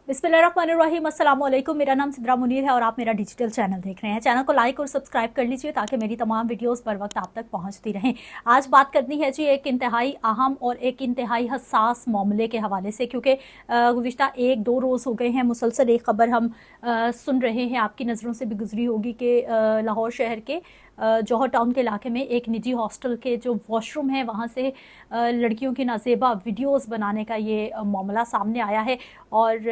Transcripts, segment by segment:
बिस्मिल्लाहिर्रहमानिर्रहीम, अस्सलाम वालेकुम। मेरा नाम सिद्रा मुनीर है और आप मेरा डिजिटल चैनल देख रहे हैं। चैनल को लाइक और सब्सक्राइब कर लीजिए ताकि मेरी तमाम वीडियोस बर वक्त आप तक पहुंचती रहें। आज बात करनी है जी एक इंतहाई अहम और एक इंतहाई हसास मामले के हवाले से, क्योंकि गुज़िश्ता 1-2 रोज़ हो गए हैं मुसलसल एक ख़बर हम सुन रहे हैं, आपकी नज़रों से भी गुजरी होगी कि लाहौर शहर के जौहर टाउन के इलाके में एक निजी हॉस्टल के जो वॉशरूम है वहाँ से लड़कियों की नाजेबा वीडियोस बनाने का ये मामला सामने आया है। और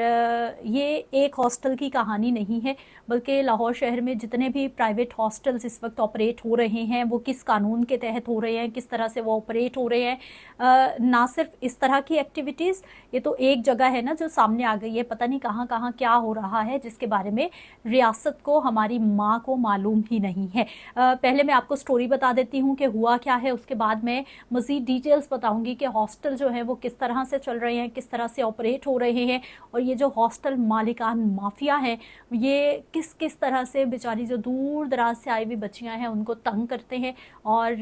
ये एक हॉस्टल की कहानी नहीं है, बल्कि लाहौर शहर में जितने भी प्राइवेट हॉस्टल्स इस वक्त ऑपरेट हो रहे हैं वो किस कानून के तहत हो रहे हैं, किस तरह से वो ऑपरेट हो रहे हैं। ना सिर्फ इस तरह की एक्टिविटीज़, ये तो एक जगह है ना जो सामने आ गई है, पता नहीं कहाँ कहाँ क्या हो रहा है जिसके बारे में रियासत को, हमारी माँ को मालूम ही नहीं है। पहले मैं आपको स्टोरी बता देती हूँ कि हुआ क्या है, उसके बाद मैं मज़ीद डिटेल्स बताऊँगी कि हॉस्टल जो है वो किस तरह से चल रहे हैं, किस तरह से ऑपरेट हो रहे हैं, और ये जो हॉस्टल मालिकान माफिया है ये किस किस तरह से बेचारी जो दूर दराज से आई हुई बच्चियां हैं उनको तंग करते हैं, और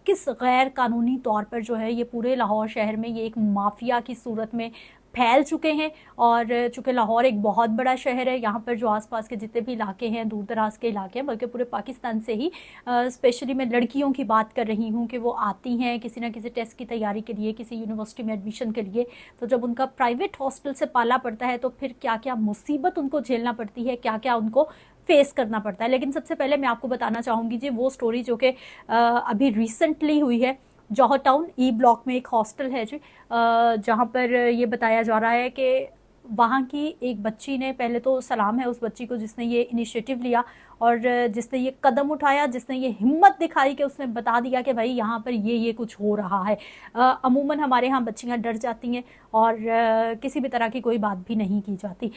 किस गैर कानूनी तौर पर जो है ये पूरे लाहौर शहर में ये एक माफिया की सूरत में फैल चुके हैं। और चूँकि लाहौर एक बहुत बड़ा शहर है, यहाँ पर जो आसपास के जितने भी इलाके हैं, दूर दराज के इलाके हैं, बल्कि पूरे पाकिस्तान से ही स्पेशली मैं लड़कियों की बात कर रही हूँ कि वो आती हैं किसी ना किसी टेस्ट की तैयारी के लिए, किसी यूनिवर्सिटी में एडमिशन के लिए, तो जब उनका प्राइवेट हॉस्टल से पाला पड़ता है तो फिर क्या क्या मुसीबत उनको झेलना पड़ती है, क्या क्या उनको फेस करना पड़ता है। लेकिन सबसे पहले मैं आपको बताना चाहूँगी जी वो स्टोरी जो कि अभी रिसेंटली हुई है। जौहर टाउन ई ब्लॉक में एक हॉस्टल है जी, जहाँ पर ये बताया जा रहा है कि वहाँ की एक बच्ची ने, पहले तो सलाम है उस बच्ची को जिसने ये इनिशिएटिव लिया और जिसने ये कदम उठाया, जिसने ये हिम्मत दिखाई कि उसने बता दिया कि भाई यहाँ पर ये कुछ हो रहा है। अमूमन हमारे यहाँ बच्चियाँ डर जाती हैं और किसी भी तरह की कोई बात भी नहीं की जाती।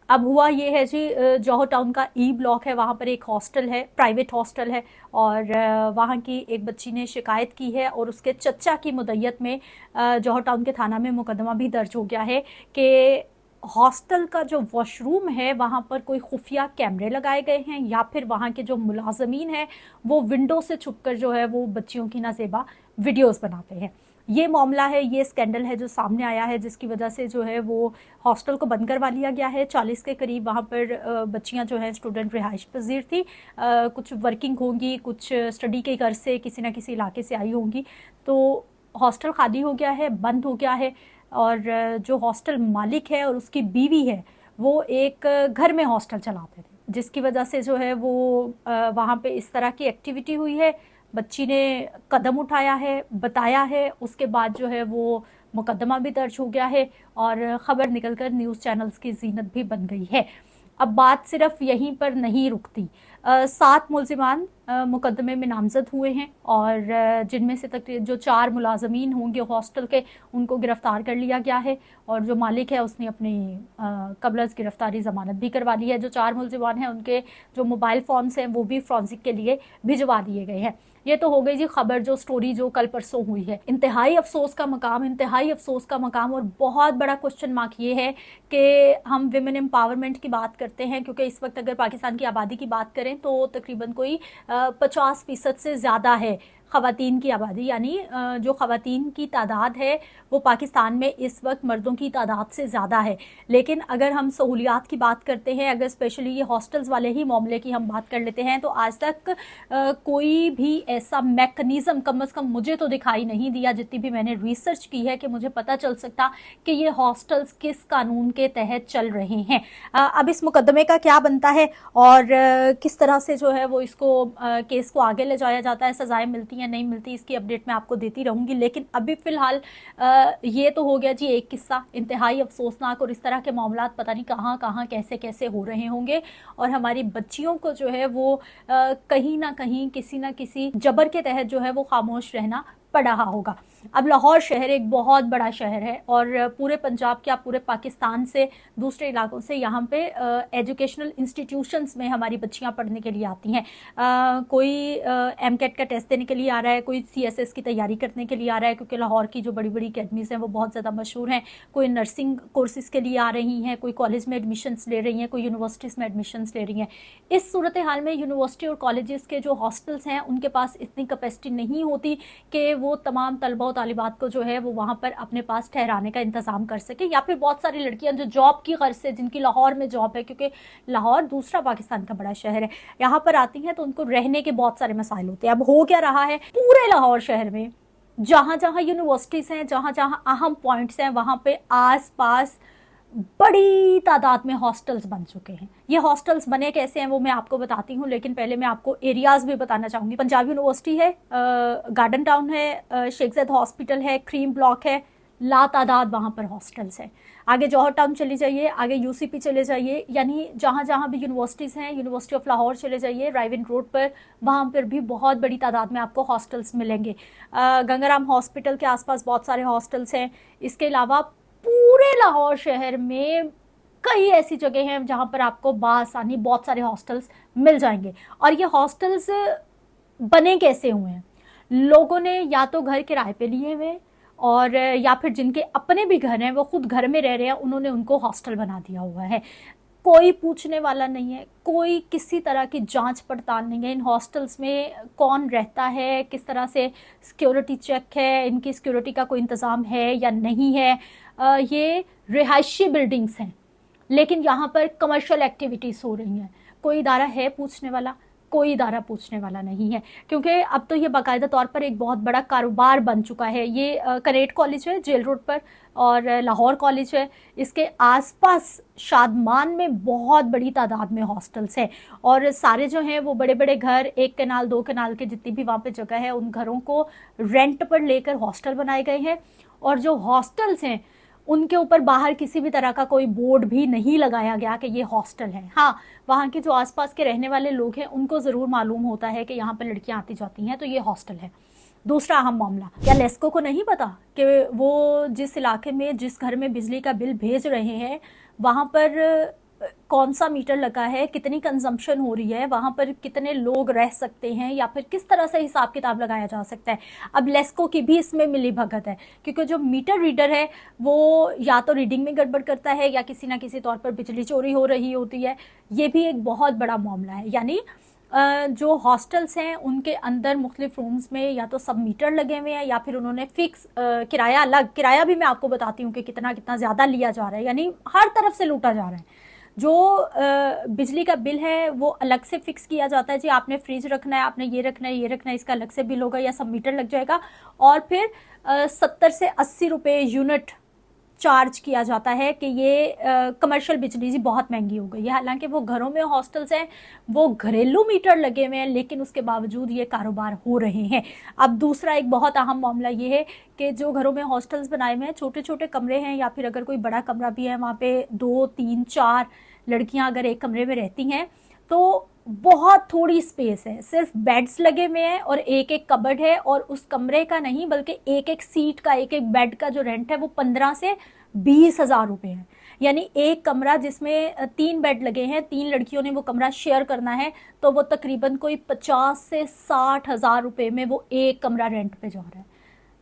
अब हुआ ये है जी, जौहर टाउन का ई ब्लॉक है, वहाँ पर एक हॉस्टल है, प्राइवेट हॉस्टल है, और वहाँ की एक बच्ची ने शिकायत की है और उसके चचा की मुद्दत में जौहर टाउन के थाना में मुकदमा भी दर्ज हो गया है कि हॉस्टल का जो वॉशरूम है वहाँ पर कोई खुफिया कैमरे लगाए गए हैं, या फिर वहाँ के जो मुलाजमीन हैं वो विंडो से छुपकर जो है वो बच्चियों की नाजेबा वीडियोस बनाते हैं। ये मामला है, ये स्कैंडल है जो सामने आया है, जिसकी वजह से जो है वो हॉस्टल को बंद करवा लिया गया है। 40 के करीब वहाँ पर बच्चियाँ जो हैं स्टूडेंट रिहाइश पजीर थी, कुछ वर्किंग होंगी, कुछ स्टडी के घर से किसी न किसी इलाके से आई होंगी। तो हॉस्टल खाली हो गया है, बंद हो गया है, और जो हॉस्टल मालिक है और उसकी बीवी है वो एक घर में हॉस्टल चलाते थे, जिसकी वजह से जो है वो वहाँ पे इस तरह की एक्टिविटी हुई है। बच्ची ने कदम उठाया है, बताया है, उसके बाद जो है वो मुकदमा भी दर्ज हो गया है और ख़बर निकलकर न्यूज़ चैनल्स की जीनत भी बन गई है। अब बात सिर्फ यहीं पर नहीं रुकती। 7 मुलजिमान मुकदमे में नामजद हुए हैं और जिनमें से तक जो 4 मुलाजमीन होंगे हॉस्टल के उनको गिरफ़्तार कर लिया गया है, और जो मालिक है उसने अपनी कबल गिरफ़्तारी ज़मानत भी करवा ली है। जो 4 मुलजिमान हैं उनके जो मोबाइल फ़ोन्स हैं वो भी फ्रांसिक के लिए भिजवा दिए गए हैं। ये तो हो गई जी खबर, जो स्टोरी जो कल परसों हुई है। इंतहाई अफसोस का मकाम, इंतहाई अफसोस का मकाम, और बहुत बड़ा क्वेश्चन मार्क ये है कि हम विमेन एम्पावरमेंट की बात करते हैं, क्योंकि इस वक्त अगर पाकिस्तान की आबादी की बात करें तो तकरीबन कोई 50% से ज़्यादा है ख़वातीन की आबादी, यानी जो ख़वातीन की तादाद है वो पाकिस्तान में इस वक्त मर्दों की तादाद से ज़्यादा है। लेकिन अगर हम सहूलियात की बात करते हैं, अगर स्पेशली ये हॉस्टल्स वाले ही मामले की हम बात कर लेते हैं, तो आज तक कोई भी ऐसा मैकेनिज़्म कम अज़ कम मुझे तो दिखाई नहीं दिया, जितनी भी मैंने रिसर्च की है, कि मुझे पता चल सकता कि ये हॉस्टल्स किस कानून के तहत चल रहे हैं। अब इस मुकदमे का क्या बनता है और किस तरह से जो है वो इसको केस को आगे ले जाया जाता है, सज़ाएँ मिलती हैं नहीं मिलती, इसकी अपडेट मैं आपको देती रहूँगी। लेकिन अभी फ़िलहाल ये तो हो गया जी एक किस्सा, इंतहाई अफसोसनाक, और इस तरह के मामलात पता नहीं कहाँ कहाँ कैसे कैसे हो रहे होंगे, और हमारी बच्चियों को जो है वो कहीं ना कहीं किसी ना किसी जबर के तहत जो है वो खामोश रहना पड़ रहा होगा। अब लाहौर शहर एक बहुत बड़ा शहर है और पूरे पंजाब क्या पूरे पाकिस्तान से, दूसरे इलाकों से यहाँ पे एजुकेशनल इंस्टीट्यूशंस में हमारी बच्चियाँ पढ़ने के लिए आती हैं। कोई एमकेट का टेस्ट देने के लिए आ रहा है, कोई सीएसएस की तैयारी करने के लिए आ रहा है, क्योंकि लाहौर की जो बड़ी बड़ी अकेडमीज़ हैं वो बहुत ज़्यादा मशहूर हैं। कोई नर्सिंग कोर्सेज़ के लिए आ रही हैं, कोई कॉलेज में एडमिशन्स ले रही हैं, कोई यूनिवर्सिटीज़ में एडमिशन्स ले रही हैं। इस सूरत हाल में यूनिवर्सिटी और कॉलेजेस के जो हॉस्टल्स हैं उनके पास इतनी कैपेसिटी नहीं होती कि वो तमाम तलबा और तालिबात को जो है वो वहाँ पर अपने पास ठहराने का इंतज़ाम कर सके, या फिर बहुत सारी लड़कियाँ जो जॉब की गर्ज से, जिनकी लाहौर में जॉब है, क्योंकि लाहौर दूसरा पाकिस्तान का बड़ा शहर है, यहाँ पर आती हैं तो उनको रहने के बहुत सारे मसाइल होते हैं। अब हो क्या रहा है, पूरे लाहौर शहर में जहाँ जहाँ यूनिवर्सिटीज़ हैं, जहाँ जहाँ अहम पॉइंट्स हैं, वहाँ पे आस पास बड़ी तादाद में हॉस्टल्स बन चुके हैं। ये हॉस्टल्स बने कैसे हैं वो मैं आपको बताती हूँ, लेकिन पहले मैं आपको एरियाज़ भी बताना चाहूँगी। पंजाब यूनिवर्सिटी है, गार्डन टाउन है, शेख ज़ैद हॉस्पिटल है, क्रीम ब्लॉक है, लातादाद वहाँ पर हॉस्टल्स हैं। आगे जौहर टाउन चली जाइए, आगे यूसीपी चले जाइए, यानी जहाँ जहाँ भी यूनिवर्सिटीज़ हैं, यूनिवर्सिटी ऑफ लाहौर चले जाइए राइविन रोड पर, वहाँ पर भी बहुत बड़ी तादाद में आपको हॉस्टल्स मिलेंगे। गंगाराम हॉस्पिटल के आसपास बहुत सारे हॉस्टल्स हैं। इसके अलावा पूरे लाहौर शहर में कई ऐसी जगह हैं जहाँ पर आपको बासानी बहुत सारे हॉस्टल्स मिल जाएंगे। और ये हॉस्टल्स बने कैसे हुए हैं, लोगों ने या तो घर किराए पे लिए हुए, और या फिर जिनके अपने भी घर हैं वो खुद घर में रह रहे हैं, उन्होंने उनको हॉस्टल बना दिया हुआ है। कोई पूछने वाला नहीं है, कोई किसी तरह की जांच पड़ताल नहीं है। इन हॉस्टल्स में कौन रहता है, किस तरह से सिक्योरिटी चेक है, इनकी सिक्योरिटी का कोई इंतज़ाम है या नहीं है। ये रिहायशी बिल्डिंग्स हैं, लेकिन यहाँ पर कमर्शियल एक्टिविटीज़ हो रही हैं। कोई इदारा है पूछने वाला? कोई इदारा पूछने वाला नहीं है, क्योंकि अब तो ये बाकायदा तौर पर एक बहुत बड़ा कारोबार बन चुका है। ये करेट कॉलेज है जेल रोड पर, और लाहौर कॉलेज है, इसके आसपास शादमान में बहुत बड़ी तादाद में हॉस्टल्स हैं। और सारे जो हैं वो बड़े बड़े घर, 1 कनाल 2 कनाल के जितनी भी वहाँ पे जगह है, उन घरों को रेंट पर लेकर हॉस्टल बनाए गए हैं। और जो हॉस्टल्स हैं उनके ऊपर बाहर किसी भी तरह का कोई बोर्ड भी नहीं लगाया गया कि ये हॉस्टल है। हाँ, वहाँ के जो आसपास के रहने वाले लोग हैं उनको ज़रूर मालूम होता है कि यहाँ पर लड़कियाँ आती जाती हैं तो ये हॉस्टल है। दूसरा अहम मामला, क्या लेस्को को नहीं पता कि वो जिस इलाके में, जिस घर में बिजली का बिल भेज रहे हैं, वहाँ पर कौन सा मीटर लगा है, कितनी कंजम्पशन हो रही है, वहाँ पर कितने लोग रह सकते हैं, या फिर किस तरह से हिसाब किताब लगाया जा सकता है। अब लेस्को की भी इसमें मिली भगत है, क्योंकि जो मीटर रीडर है वो या तो रीडिंग में गड़बड़ करता है या किसी ना किसी तौर पर बिजली चोरी हो रही होती है। ये भी एक बहुत बड़ा मामला है। यानी जो हॉस्टल्स हैं उनके अंदर मुख्तलिफ रूम्स में या तो सब मीटर लगे हुए हैं, या फिर उन्होंने फिक्स किराया अलग, किराया भी मैं आपको बताती हूँ कि कितना कितना ज़्यादा लिया जा रहा है, यानी हर तरफ से लूटा जा रहा है। जो बिजली का बिल है वो अलग से फिक्स किया जाता है, जी आपने फ्रिज रखना है, आपने ये रखना है, ये रखना है, इसका अलग से बिल होगा या सब मीटर लग जाएगा। और फिर 70 से 80 रुपये यूनिट चार्ज किया जाता है कि ये कमर्शियल बिजली जी बहुत महंगी हो गई है। हालांकि वो घरों में हॉस्टल्स हैं, वो घरेलू मीटर लगे हुए हैं, लेकिन उसके बावजूद ये कारोबार हो रहे हैं। अब दूसरा एक बहुत अहम मामला ये है कि जो घरों में हॉस्टल्स बनाए हुए हैं, छोटे छोटे कमरे हैं, या फिर अगर कोई बड़ा कमरा भी है, वहाँ पे 2, 3, 4 लड़कियाँ अगर एक कमरे में रहती हैं तो बहुत थोड़ी स्पेस है, सिर्फ बेड्स लगे हुए हैं और एक एक कबर्ड है, और उस कमरे का नहीं बल्कि एक एक सीट का, एक एक बेड का जो रेंट है वो 15 से 20 हज़ार रुपये है। यानी एक कमरा जिसमें 3 बेड लगे हैं, 3 लड़कियों ने वो कमरा शेयर करना है, तो वो तकरीबन कोई 50 से 60 हज़ार रुपये में वो एक कमरा रेंट पे जा रहा है।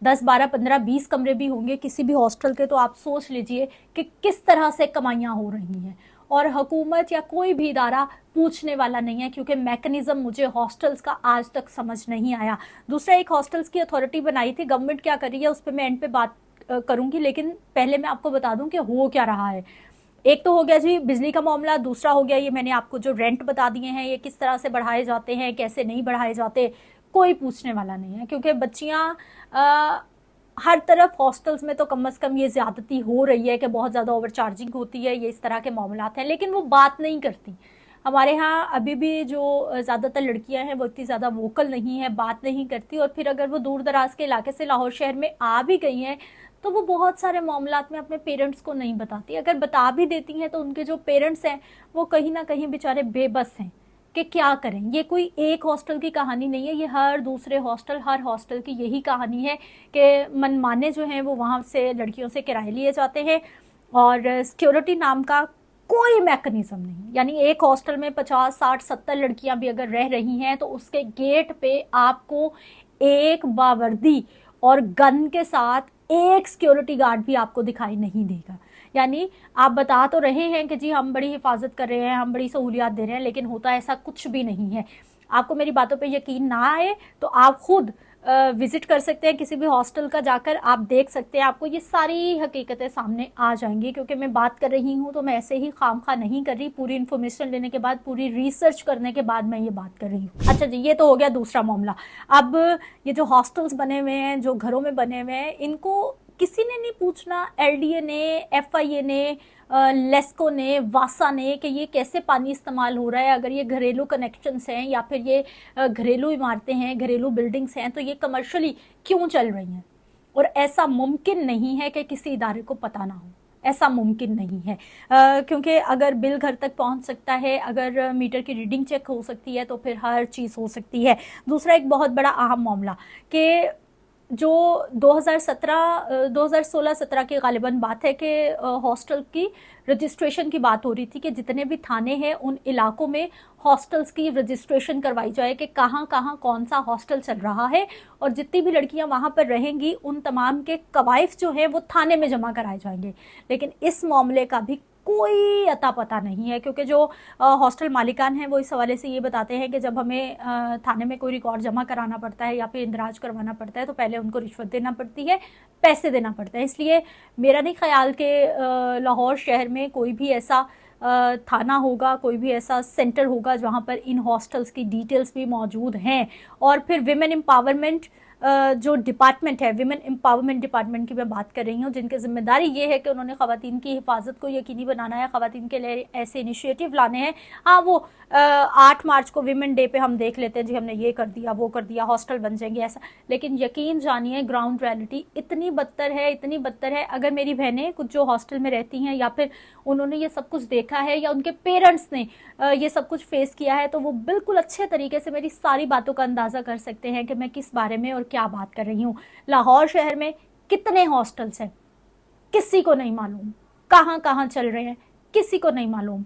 10, 12, 15, 20 कमरे भी होंगे किसी भी हॉस्टल के, तो आप सोच लीजिए कि किस तरह से कमाइयाँ हो रही हैं। और हुकूमत या कोई भी इदारा पूछने वाला नहीं है, क्योंकि मैकेनिज्म मुझे हॉस्टल्स का आज तक समझ नहीं आया। दूसरा, एक हॉस्टल्स की अथॉरिटी बनाई थी, गवर्नमेंट क्या कर रही है उस पर मैं एंड पे बात करूंगी, लेकिन पहले मैं आपको बता दूं कि हो क्या रहा है। एक तो हो गया जी बिजली का मामला, दूसरा हो गया ये मैंने आपको जो रेंट बता दिए हैं, ये किस तरह से बढ़ाए जाते हैं, कैसे नहीं बढ़ाए जाते, कोई पूछने वाला नहीं है। क्योंकि बच्चियाँ हर तरफ हॉस्टल्स में तो कम से कम ये ज़्यादती हो रही है कि बहुत ज़्यादा ओवर चार्जिंग होती है, ये इस तरह के मामलात हैं, लेकिन वो बात नहीं करती। हमारे यहाँ अभी भी जो ज़्यादातर लड़कियां हैं वो इतनी ज़्यादा वोकल नहीं है, बात नहीं करती, और फिर अगर वो दूर दराज के इलाके से लाहौर शहर में आ भी गई हैं तो वो बहुत सारे मामलात में अपने पेरेंट्स को नहीं बताती। अगर बता भी देती हैं तो उनके जो पेरेंट्स हैं वो कहीं ना कहीं बेचारे बेबस हैं कि क्या करें। ये कोई एक हॉस्टल की कहानी नहीं है, ये हर दूसरे हॉस्टल, हर हॉस्टल की यही कहानी है कि मनमाने जो हैं वो वहाँ से लड़कियों से किराए लिए जाते हैं, और सिक्योरिटी नाम का कोई मैकेनिज्म नहीं। यानी एक हॉस्टल में 50, 60, 70 लड़कियां भी अगर रह रही हैं तो उसके गेट पे आपको एक बावर्दी और गन के साथ एक सिक्योरिटी गार्ड भी आपको दिखाई नहीं देगा। यानी आप बता तो रहे हैं कि जी हम बड़ी हिफाजत कर रहे हैं, हम बड़ी सहूलियात दे रहे हैं, लेकिन होता ऐसा कुछ भी नहीं है। आपको मेरी बातों पे यकीन ना आए तो आप खुद विजिट कर सकते हैं किसी भी हॉस्टल का, जाकर आप देख सकते हैं, आपको ये सारी हकीकतें सामने आ जाएंगी। क्योंकि मैं बात कर रही हूँ तो मैं ऐसे ही खामखा नहीं कर रही, पूरी इन्फॉर्मेशन लेने के बाद, पूरी रिसर्च करने के बाद मैं ये बात कर रही हूँ। अच्छा जी, ये तो हो गया दूसरा मामला। अब ये जो हॉस्टल्स बने हुए हैं, जो घरों में बने हुए हैं, इनको किसी ने नहीं पूछना, LDA ने, FIA ने, लेस्को ने, वासा ने, कि ये कैसे पानी इस्तेमाल हो रहा है। अगर ये घरेलू कनेक्शंस हैं या फिर ये घरेलू इमारतें हैं, घरेलू बिल्डिंग्स हैं, तो ये कमर्शियली क्यों चल रही हैं। और ऐसा मुमकिन नहीं है कि किसी इदारे को पता ना हो, ऐसा मुमकिन नहीं है। क्योंकि अगर बिल घर तक पहुंच सकता है, अगर मीटर की रीडिंग चेक हो सकती है, तो फिर हर चीज़ हो सकती है। दूसरा एक बहुत बड़ा अहम मामला कि जो 2016-17 की गालिबन बात है कि हॉस्टल की रजिस्ट्रेशन की बात हो रही थी कि जितने भी थाने हैं उन इलाकों में हॉस्टल्स की रजिस्ट्रेशन करवाई जाए कि कहाँ कहाँ कौन सा हॉस्टल चल रहा है, और जितनी भी लड़कियां वहाँ पर रहेंगी उन तमाम के कवायफ जो है वो थाने में जमा कराए जाएंगे। लेकिन इस मामले का भी कोई अता पता नहीं है, क्योंकि जो हॉस्टल मालिकान हैं वो इस हवाले से ये बताते हैं कि जब हमें थाने में कोई रिकॉर्ड जमा कराना पड़ता है या फिर इंदराज करवाना पड़ता है तो पहले उनको रिश्वत देना पड़ती है, पैसे देना पड़ता है। इसलिए मेरा नहीं ख्याल कि लाहौर शहर में कोई भी ऐसा थाना होगा, कोई भी ऐसा सेंटर होगा जहाँ पर इन हॉस्टल्स की डिटेल्स भी मौजूद हैं। और फिर विमेन एम्पावरमेंट जो डिपार्टमेंट है, विमेन एम्पावरमेंट डिपार्टमेंट की मैं बात कर रही हूँ, जिनकी जिम्मेदारी ये है कि उन्होंने ख़वातीन की हिफाजत को यकीनी बनाना है, ख़वातीन के लिए ऐसे इनिशिएटिव लाने हैं। हाँ, वो 8 मार्च को विमेन डे पे हम देख लेते हैं जी, हमने ये कर दिया, वो कर दिया, हॉस्टल बन जाएंगे ऐसा। लेकिन यकीन जानिए ग्राउंड रियलिटी इतनी बदतर है, इतनी बदतर है। अगर मेरी बहनें कुछ जो हॉस्टल में रहती हैं या फिर उन्होंने ये सब कुछ देखा है या उनके पेरेंट्स ने ये सब कुछ फेस किया है, तो वो बिल्कुल अच्छे तरीके से मेरी सारी बातों का अंदाज़ा कर सकते हैं कि मैं किस बारे में और क्या बात कर रही हूँ। लाहौर शहर में कितने हॉस्टल्स हैं किसी को नहीं मालूम, कहाँ कहाँ चल रहे हैं किसी को नहीं मालूम।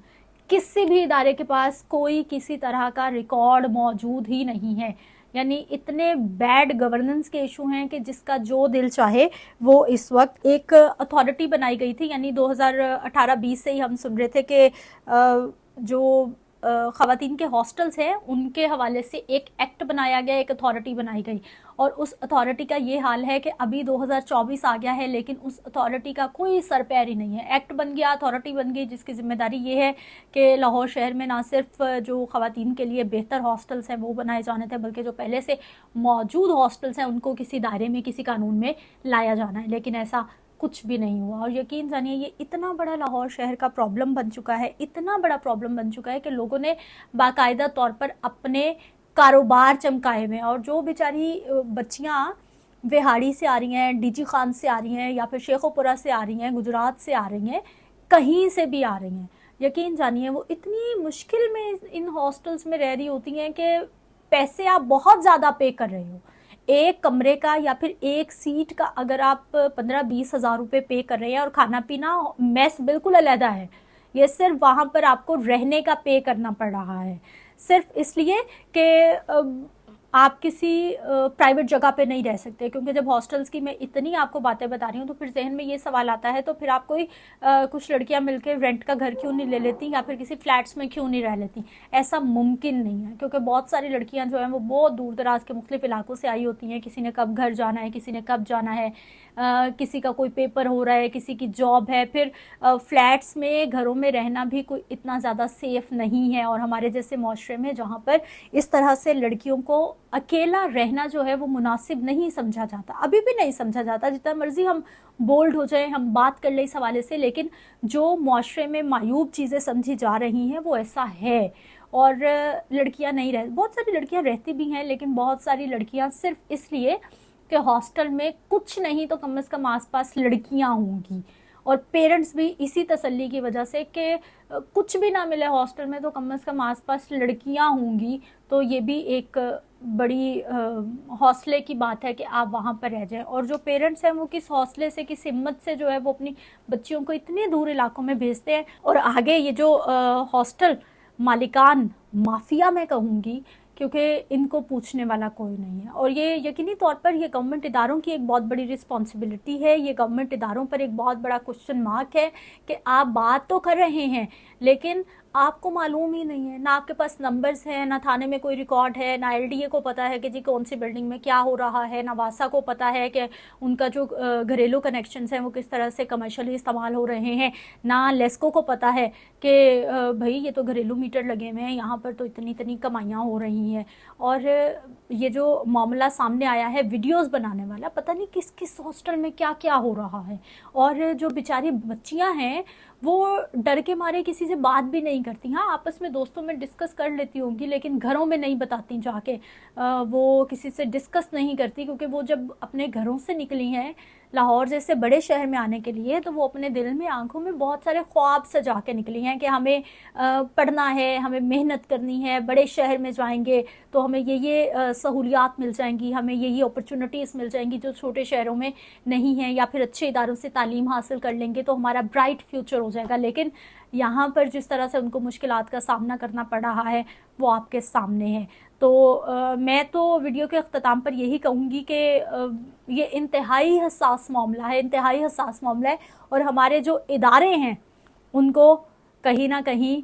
किसी भी इदारे के पास कोई किसी तरह का रिकॉर्ड मौजूद ही नहीं है। यानी इतने बैड गवर्नेंस के इशू हैं कि जिसका जो दिल चाहे वो इस वक्त एक अथॉरिटी बनाई गई थी। यानी 2018-20 से ही हम सुन रहे थे कि जो ख़वातीन के हॉस्टल्स हैं उनके हवाले से एक एक्ट बनाया गया, एक अथॉरिटी बनाई गई, और उस अथॉरिटी का ये हाल है कि अभी 2024 आ गया है लेकिन उस अथॉरिटी का कोई सर पैर ही नहीं है। एक्ट बन गया, अथॉरिटी बन गई, जिसकी ज़िम्मेदारी ये है कि लाहौर शहर में ना सिर्फ जो ख़वातीन के लिए बेहतर हॉस्टल्स हैं वो बनाए जाने थे, बल्कि जो पहले से मौजूद हॉस्टल्स हैं उनको किसी दायरे में, किसी कानून में लाया जाना है। लेकिन ऐसा कुछ भी नहीं हुआ। और यकीन जानिए ये इतना बड़ा लाहौर शहर का प्रॉब्लम बन चुका है, इतना बड़ा प्रॉब्लम बन चुका है कि लोगों ने बाकायदा तौर पर अपने कारोबार चमकाए हुए हैं। और जो बेचारी बच्चियां विहाड़ी से आ रही हैं, DG खान से आ रही हैं, या फिर शेखोपुरा से आ रही हैं, गुजरात से आ रही हैं, कहीं से भी आ रही हैं, यकीन जानिए वो इतनी मुश्किल में इन हॉस्टल्स में रह रही होती हैं कि पैसे आप बहुत ज़्यादा पे कर रहे हो। एक कमरे का या फिर एक सीट का अगर आप 15-20 हज़ार रुपये पे कर रहे हैं, और खाना पीना मेस बिल्कुल अलहदा है, ये सिर्फ वहाँ पर आपको रहने का पे करना पड़ रहा है, सिर्फ इसलिए कि आप किसी प्राइवेट जगह पे नहीं रह सकते। क्योंकि जब हॉस्टल्स की मैं इतनी आपको बातें बता रही हूँ तो फिर जहन में ये सवाल आता है, तो फिर आप कोई कुछ लड़कियाँ मिलकर रेंट का घर क्यों नहीं ले लेती, या फिर किसी फ्लैट्स में क्यों नहीं रह लेती। ऐसा मुमकिन नहीं है, क्योंकि बहुत सारी लड़कियाँ जो हैं वो बहुत दूर दराज के मुख्तलिफ इलाकों से आई होती हैं। किसी ने कब घर जाना है, किसी ने कब जाना है, किसी का कोई पेपर हो रहा है, किसी की जॉब है। फिर फ्लैट्स में, घरों में रहना भी कोई इतना ज़्यादा सेफ नहीं है। और हमारे जैसे माशरे में जहाँ पर इस तरह से लड़कियों को अकेला रहना जो है वो मुनासिब नहीं समझा जाता, अभी भी नहीं समझा जाता। जितना मर्जी हम बोल्ड हो जाए, हम बात कर ले इस हवाले से, लेकिन जो माशरे में मायूब चीज़ें समझी जा रही हैं वो ऐसा है। और लड़कियां नहीं रह, बहुत सारी लड़कियां रहती भी हैं, लेकिन बहुत सारी लड़कियां सिर्फ इसलिए कि हॉस्टल में कुछ नहीं तो कम से कम आसपास लड़कियां होंगी, और पेरेंट्स भी इसी तसल्ली की वजह से कि कुछ भी ना मिले हॉस्टल में तो कम से कम आसपास लड़कियां होंगी, तो ये भी एक बड़ी हौसले की बात है कि आप वहाँ पर रह जाएं। और जो पेरेंट्स हैं वो किस हौसले से, किस हिम्मत से जो है वो अपनी बच्चियों को इतने दूर इलाकों में भेजते हैं। और आगे ये जो हॉस्टल मालिकान माफिया मैं कहूँगी, क्योंकि इनको पूछने वाला कोई नहीं है। और ये यकीनी तौर पर ये गवर्नमेंट इदारों की एक बहुत बड़ी रिस्पॉन्सिबिलिटी है, ये गवर्नमेंट इदारों पर एक बहुत बड़ा क्वेश्चन मार्क है कि आप बात तो कर रहे हैं लेकिन आपको मालूम ही नहीं है, ना आपके पास नंबर्स हैं, ना थाने में कोई रिकॉर्ड है, ना एलडीए को पता है कि जी कौन सी बिल्डिंग में क्या हो रहा है, ना वासा को पता है कि उनका जो घरेलू कनेक्शंस हैं वो किस तरह से कमर्शियली इस्तेमाल हो रहे हैं, ना लेस्को को पता है कि भाई ये तो घरेलू मीटर लगे हुए हैं, यहाँ पर तो इतनी इतनी कमाइयाँ हो रही हैं। और ये जो मामला सामने आया है वीडियोस बनाने वाला, पता नहीं किस किस हॉस्टल में क्या क्या हो रहा है। और जो बेचारी बच्चियां हैं वो डर के मारे किसी से बात भी नहीं करती। हाँ, आपस में दोस्तों में डिस्कस कर लेती होंगी, लेकिन घरों में नहीं बताती जाके, वो किसी से डिस्कस नहीं करती, क्योंकि वो जब अपने घरों से निकली हैं लाहौर जैसे बड़े शहर में आने के लिए, तो वो अपने दिल में आंखों में बहुत सारे ख्वाब सजा के निकली हैं कि हमें पढ़ना है, हमें मेहनत करनी है, बड़े शहर में जाएंगे तो हमें ये सहूलियात मिल जाएंगी, हमें ये अपॉर्चुनिटीज़ मिल जाएंगी जो छोटे शहरों में नहीं है, या फिर अच्छे इदारों से तालीम हासिल कर लेंगे तो हमारा ब्राइट फ्यूचर हो जाएगा। लेकिन यहाँ पर जिस तरह से उनको मुश्किलात का सामना करना पड़ रहा है वो आपके सामने है। तो मैं तो वीडियो के अख्ताम पर यही कहूँगी कि ये इंतहाई हसास मामला है, इंतहाई हसास मामला है, और हमारे जो इदारे हैं उनको कहीं ना कहीं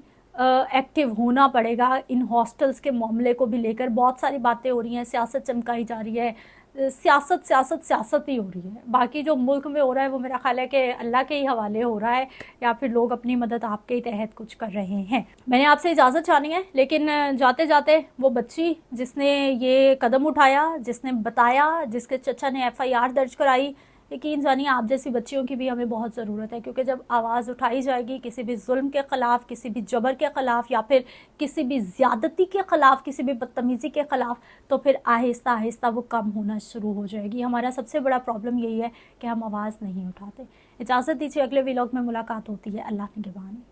एक्टिव होना पड़ेगा। इन हॉस्टल्स के मामले को भी लेकर बहुत सारी बातें हो रही हैं, सियासत चमकाई जा रही है, सियासत सियासत सियासत ही हो रही है। बाकी जो मुल्क में हो रहा है वो मेरा ख्याल है कि अल्लाह के ही हवाले हो रहा है, या फिर लोग अपनी मदद आपके ही तहत कुछ कर रहे हैं। मैंने आपसे इजाज़त चाहनी है, लेकिन जाते जाते वो बच्ची जिसने ये कदम उठाया, जिसने बताया, जिसके चचा ने FIR दर्ज कराई, यकीन जानिए आप जैसी बच्चियों की भी हमें बहुत ज़रूरत है। क्योंकि जब आवाज़ उठाई जाएगी किसी भी जुल्म के ख़िलाफ़, किसी भी जबर के ख़िलाफ़, या फिर किसी भी ज़्यादती के ख़िलाफ़, किसी भी बदतमीज़ी के ख़िलाफ़, तो फिर आहिस्ता आहिस्ता वो कम होना शुरू हो जाएगी। हमारा सबसे बड़ा प्रॉब्लम यही है कि हम आवाज़ नहीं उठाते। इजाज़त दीजिए, अगले व्लॉग में मुलाकात होती है। अल्लाह निगहबान।